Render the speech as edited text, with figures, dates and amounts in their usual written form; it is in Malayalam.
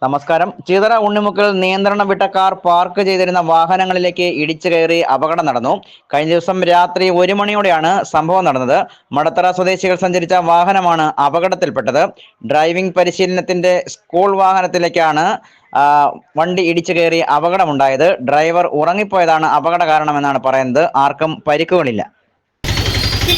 നമസ്കാരം. ചിതറ ഉണ്ണിമുക്കിൽ നിയന്ത്രണം വിട്ട കാർ പാർക്ക് ചെയ്തിരുന്ന വാഹനങ്ങളിലേക്ക് ഇടിച്ചു കയറി അപകടം നടന്നു. കഴിഞ്ഞ ദിവസം രാത്രി 1 മണിയോടെയാണ് സംഭവം നടന്നത്. മടത്തറ സ്വദേശികൾ സഞ്ചരിച്ച വാഹനമാണ് അപകടത്തിൽപ്പെട്ടത്. ഡ്രൈവിംഗ് പരിശീലനത്തിന്റെ സ്കൂൾ വാഹനത്തിലേക്കാണ് വണ്ടി ഇടിച്ചു കയറി അപകടമുണ്ടായത്. ഡ്രൈവർ ഉറങ്ങിപ്പോയതാണ് അപകട കാരണമെന്നാണ് പറയുന്നത്. ആർക്കും പരിക്കുകളില്ല. ഈ